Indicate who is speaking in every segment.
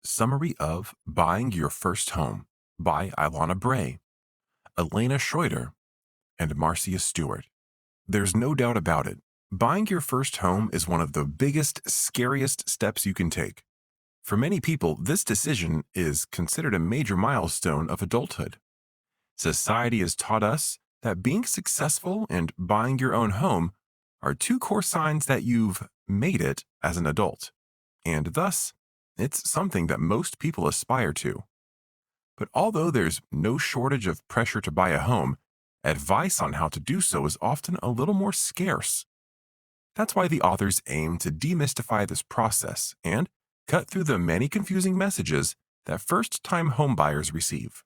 Speaker 1: Summary of Buying Your First Home by Ilona Bray, Alayna Schroeder, and Marcia Stewart. There's no doubt about it. Buying your first home is one of the biggest, scariest steps you can take. For many people, this decision is considered a major milestone of adulthood. Society has taught us that being successful and buying your own home are two core signs that you've made it as an adult, and thus, it's something that most people aspire to. But although there's no shortage of pressure to buy a home, advice on how to do so is often a little more scarce. That's why the authors aim to demystify this process and cut through the many confusing messages that first-time homebuyers receive.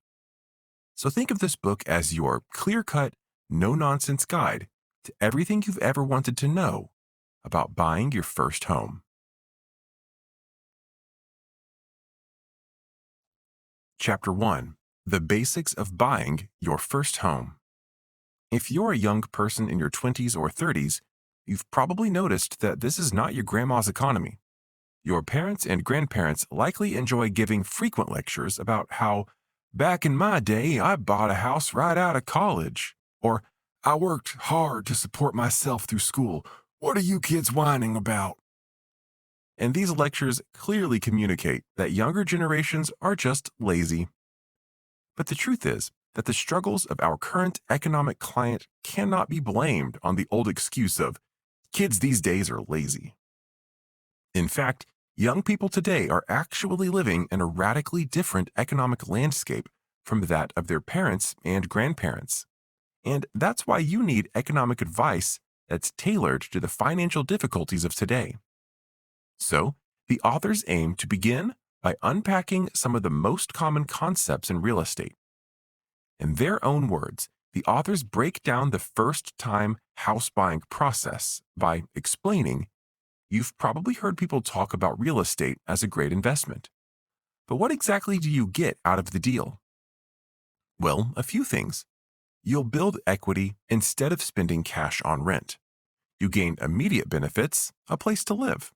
Speaker 1: So think of this book as your clear-cut, no-nonsense guide to everything you've ever wanted to know about buying your first home. Chapter 1: The Basics of Buying Your First Home. If you're a young person in your 20s or 30s, you've probably noticed that this is not your grandma's economy. Your parents and grandparents likely enjoy giving frequent lectures about how, back in my day, I bought a house right out of college, or I worked hard to support myself through school. What are you kids whining about? And these lectures clearly communicate that younger generations are just lazy. But the truth is that the struggles of our current economic climate cannot be blamed on the old excuse of kids these days are lazy. In fact, young people today are actually living in a radically different economic landscape from that of their parents and grandparents. And that's why you need economic advice that's tailored to the financial difficulties of today. So, the authors aim to begin by unpacking some of the most common concepts in real estate. In their own words, the authors break down the first-time house buying process by explaining, you've probably heard people talk about real estate as a great investment. But what exactly do you get out of the deal? Well, a few things. You'll build equity instead of spending cash on rent. You gain immediate benefits, a place to live.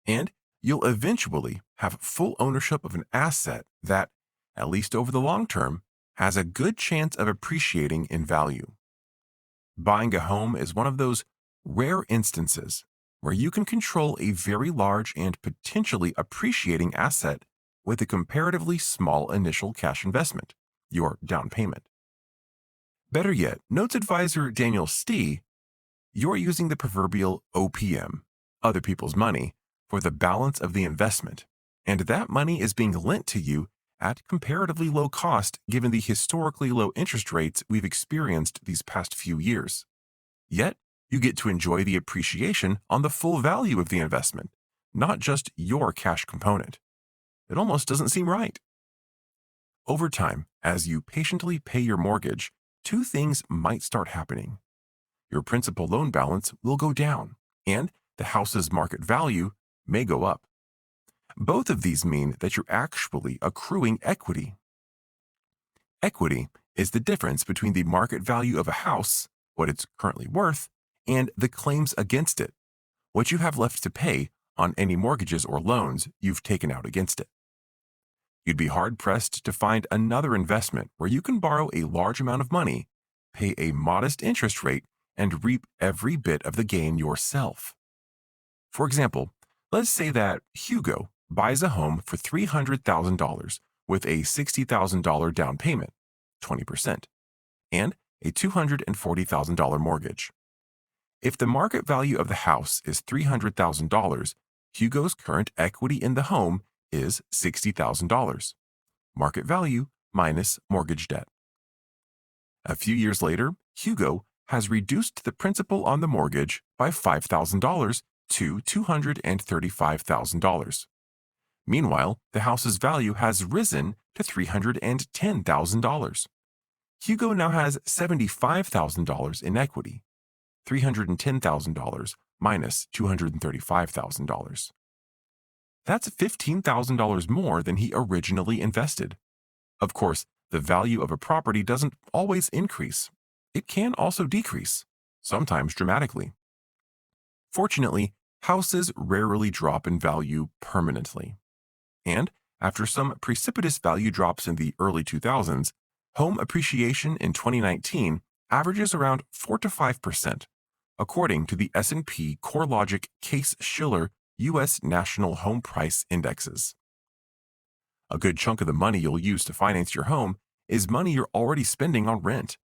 Speaker 1: And you'll eventually have full ownership of an asset that, at least over the long term, has a good chance of appreciating in value. Buying a home is one of those rare instances where you can control a very large and potentially appreciating asset with a comparatively small initial cash investment, your down payment. Better yet, notes advisor Daniel Stee, you're using the proverbial OPM, other people's money, for the balance of the investment, and that money is being lent to you at comparatively low cost given the historically low interest rates we've experienced these past few years. Yet, you get to enjoy the appreciation on the full value of the investment, not just your cash component. It almost doesn't seem right. Over time, as you patiently pay your mortgage, two things might start happening. Your principal loan balance will go down, and the house's market value may go up. Both of these mean that you're actually accruing equity. Equity is the difference between the market value of a house, what it's currently worth, and the claims against it, what you have left to pay on any mortgages or loans you've taken out against it. You'd be hard-pressed to find another investment where you can borrow a large amount of money, pay a modest interest rate, and reap every bit of the gain yourself. For example, let's say that Hugo buys a home for $300,000 with a $60,000 down payment, 20%, and a $240,000 mortgage. If the market value of the house is $300,000, Hugo's current equity in the home is $60,000, market value minus mortgage debt. A few years later, Hugo has reduced the principal on the mortgage by $5,000 to $235,000. Meanwhile, the house's value has risen to $310,000. Hugo now has $75,000 in equity, $310,000 minus $235,000. That's $15,000 more than he originally invested. Of course, the value of a property doesn't always increase. It can also decrease, sometimes dramatically. Fortunately, houses rarely drop in value permanently. And After some precipitous value drops in the early 2000s, home appreciation in 2019 averages around 4 to 5%, according to the S&P CoreLogic Case-Shiller U.S. National Home Price Indexes. A good chunk of the money you'll use to finance your home is money you're already spending on rent.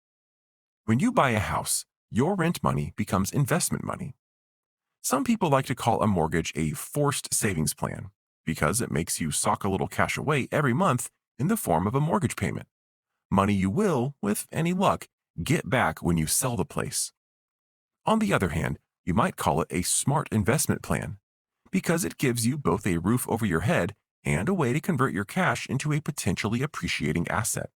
Speaker 1: When you buy a house, your rent money becomes investment money. Some people like to call a mortgage a forced savings plan because it makes you sock a little cash away every month in the form of a mortgage payment. Money you will, with any luck, get back when you sell the place. On the other hand, you might call it a smart investment plan because it gives you both a roof over your head and a way to convert your cash into a potentially appreciating asset.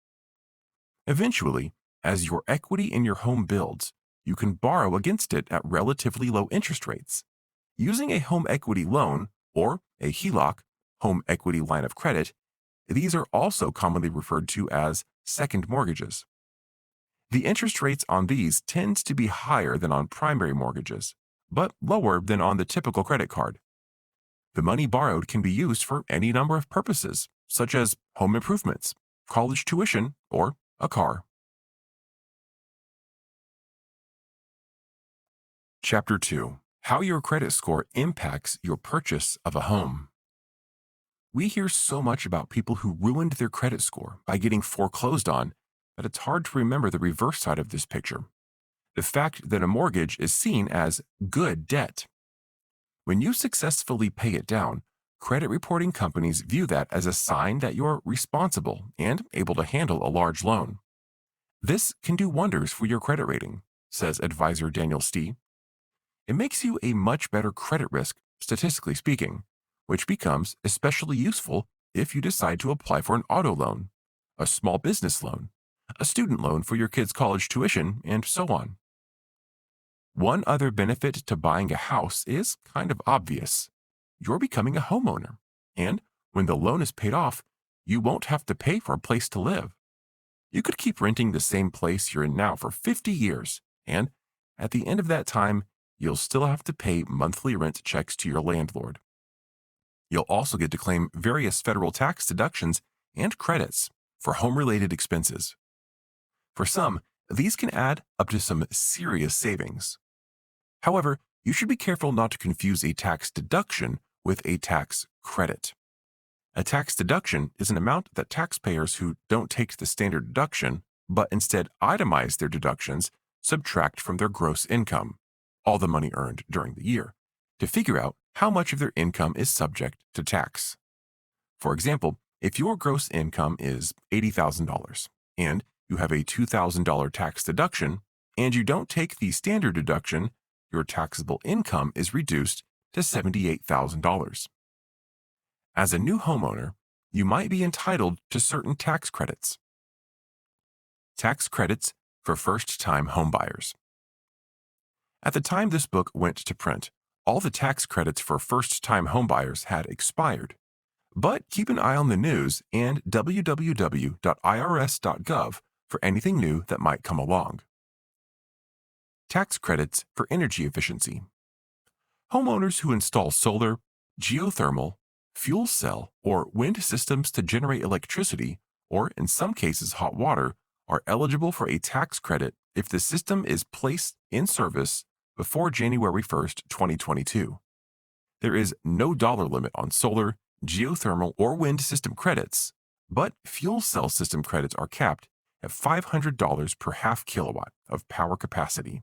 Speaker 1: Eventually, as your equity in your home builds, you can borrow against it at relatively low interest rates. Using a home equity loan, or a HELOC, home equity line of credit, these are also commonly referred to as second mortgages. The interest rates on these tends to be higher than on primary mortgages, but lower than on the typical credit card. The money borrowed can be used for any number of purposes, such as home improvements, college tuition, or a car. Chapter 2. How your credit score impacts your purchase of a home. We hear so much about people who ruined their credit score by getting foreclosed on that it's hard to remember the reverse side of this picture. The fact that a mortgage is seen as good debt. When you successfully pay it down, credit reporting companies view that as a sign that you're responsible and able to handle a large loan. This can do wonders for your credit rating, says advisor Daniel Stee. It makes you a much better credit risk, statistically speaking, which becomes especially useful if you decide to apply for an auto loan, a small business loan, a student loan for your kids' college tuition, and so on. One other benefit to buying a house is kind of obvious. You're becoming a homeowner, and when the loan is paid off, you won't have to pay for a place to live. You could keep renting the same place you're in now for 50 years, and at the end of that time, you'll still have to pay monthly rent checks to your landlord. You'll also get to claim various federal tax deductions and credits for home-related expenses. For some, these can add up to some serious savings. However, you should be careful not to confuse a tax deduction with a tax credit. A tax deduction is an amount that taxpayers who don't take the standard deduction, but instead itemize their deductions, subtract from their gross income, all the money earned during the year, to figure out how much of their income is subject to tax. For example, if your gross income is $80,000 and you have a $2,000 tax deduction and you don't take the standard deduction, your taxable income is reduced to $78,000. As a new homeowner, you might be entitled to certain tax credits. Tax credits for first-time homebuyers. At the time this book went to print, all the tax credits for first-time homebuyers had expired. But keep an eye on the news and www.irs.gov for anything new that might come along. Tax credits for energy efficiency. Homeowners who install solar, geothermal, fuel cell, or wind systems to generate electricity, or in some cases hot water, are eligible for a tax credit if the system is placed in service before January 1st, 2022. There is no dollar limit on solar, geothermal, or wind system credits, but fuel cell system credits are capped at $500 per half kilowatt of power capacity.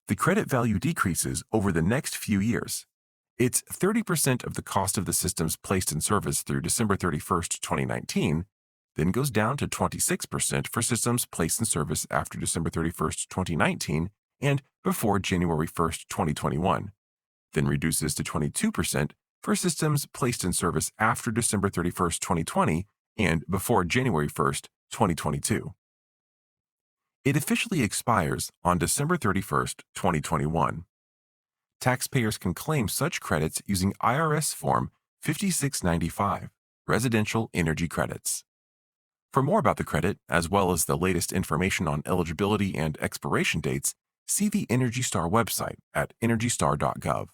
Speaker 1: The credit value decreases over the next few years. It's 30% of the cost of the systems placed in service through December 31st, 2019, then goes down to 26% for systems placed in service after December 31st, 2019, and before January 1st, 2021, then reduces to 22% for systems placed in service after December 31st, 2020, and before January 1st, 2022. It officially expires on December 31st, 2021. Taxpayers can claim such credits using IRS Form 5695, Residential Energy Credits. For more about the credit, as well as the latest information on eligibility and expiration dates, see the Energy Star website at energystar.gov.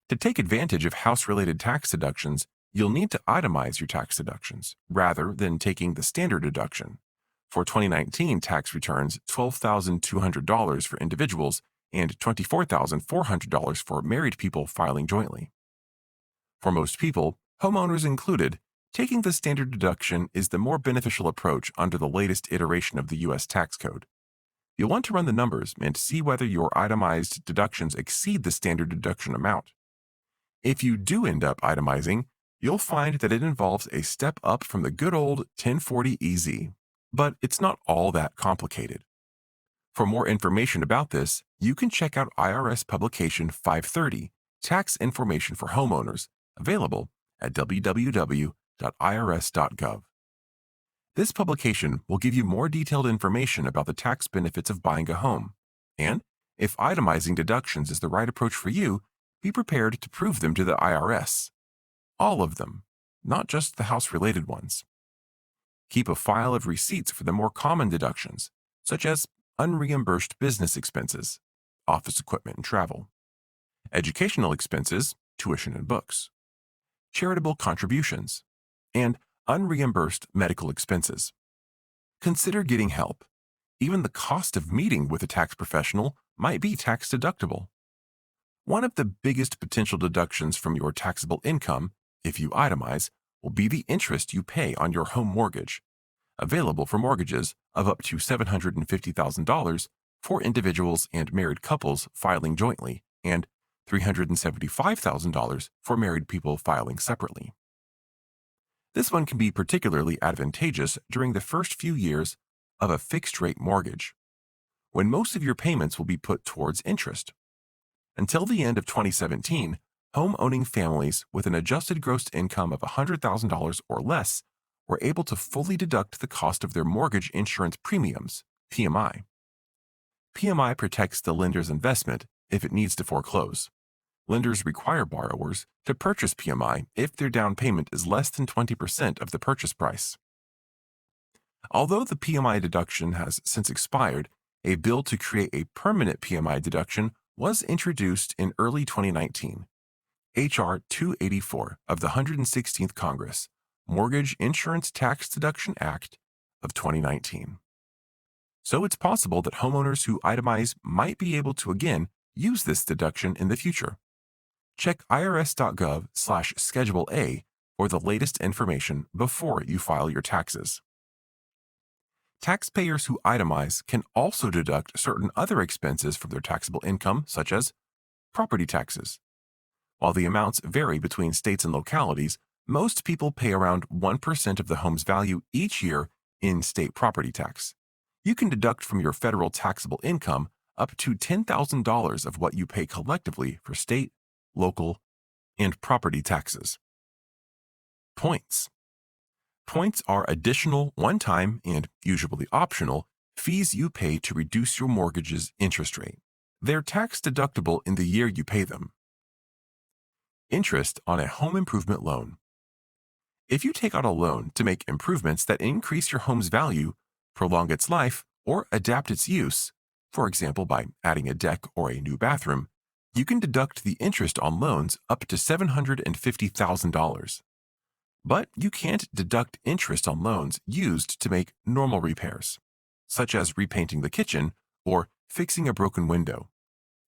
Speaker 1: To take advantage of house-related tax deductions, you'll need to itemize your tax deductions rather than taking the standard deduction. For 2019 tax returns, $12,200 for individuals and $24,400 for married people filing jointly. For most people, homeowners included, taking the standard deduction is the more beneficial approach under the latest iteration of the U.S. tax code. You'll want to run the numbers and see whether your itemized deductions exceed the standard deduction amount. If you do end up itemizing, you'll find that it involves a step up from the good old 1040 EZ, but it's not all that complicated. For more information about this, you can check out IRS Publication 530, Tax Information for Homeowners, available at www.irs.gov. This publication will give you more detailed information about the tax benefits of buying a home, and if itemizing deductions is the right approach for you, be prepared to prove them to the IRS. All of them, not just the house-related ones. Keep a file of receipts for the more common deductions, such as unreimbursed business expenses, office equipment and travel, educational expenses, tuition and books, charitable contributions, and unreimbursed medical expenses. Consider getting help. Even the cost of meeting with a tax professional might be tax deductible. One of the biggest potential deductions from your taxable income, if you itemize, will be the interest you pay on your home mortgage, available for mortgages of up to $750,000 for individuals and married couples filing jointly, and $375,000 for married people filing separately. This one can be particularly advantageous during the first few years of a fixed-rate mortgage, when most of your payments will be put towards interest. Until the end of 2017, home-owning families with an adjusted gross income of $100,000 or less were able to fully deduct the cost of their mortgage insurance premiums, PMI. PMI protects the lender's investment if it needs to foreclose. Lenders require borrowers to purchase PMI if their down payment is less than 20% of the purchase price. Although the PMI deduction has since expired, a bill to create a permanent PMI deduction was introduced in early 2019. H.R. 284 of the 116th Congress, Mortgage Insurance Tax Deduction Act of 2019. So it's possible that homeowners who itemize might be able to again use this deduction in the future. Check irs.gov/Schedule A for the latest information before you file your taxes. Taxpayers who itemize can also deduct certain other expenses from their taxable income, such as property taxes. While the amounts vary between states and localities, most people pay around 1% of the home's value each year in state property tax. You can deduct from your federal taxable income up to $10,000 of what you pay collectively for state, local, and property taxes. Points. Points are additional, one-time, and usually optional fees you pay to reduce your mortgage's interest rate. They're tax-deductible in the year you pay them. Interest on a home improvement loan. If you take out a loan to make improvements that increase your home's value, prolong its life, or adapt its use, for example by adding a deck or a new bathroom, you can deduct the interest on loans up to $750,000. But you can't deduct interest on loans used to make normal repairs, such as repainting the kitchen or fixing a broken window,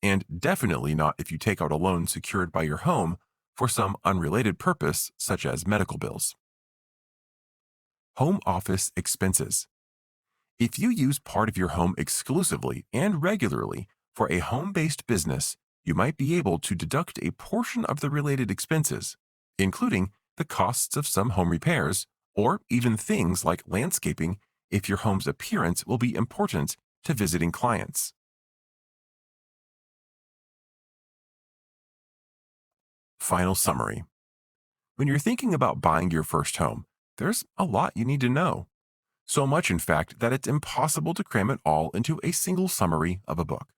Speaker 1: and definitely not if you take out a loan secured by your home for some unrelated purpose, such as medical bills. Home office expenses. If you use part of your home exclusively and regularly for a home-based business, you might be able to deduct a portion of the related expenses, including the costs of some home repairs, or even things like landscaping if your home's appearance will be important to visiting clients. Final summary. When you're thinking about buying your first home, there's a lot you need to know. So much, in fact, that it's impossible to cram it all into a single summary of a book.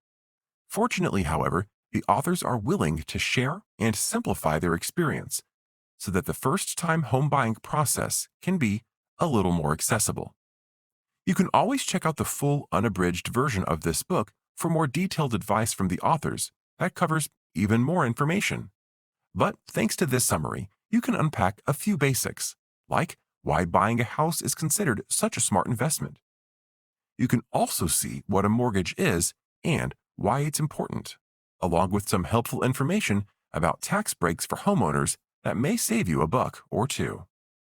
Speaker 1: Fortunately, however, the authors are willing to share and simplify their experience so that the first-time home buying process can be a little more accessible. You can always check out the full unabridged version of this book for more detailed advice from the authors that covers even more information. But thanks to this summary, you can unpack a few basics, like why buying a house is considered such a smart investment. You can also see what a mortgage is and why it's important, along with some helpful information about tax breaks for homeowners that may save you a buck or two.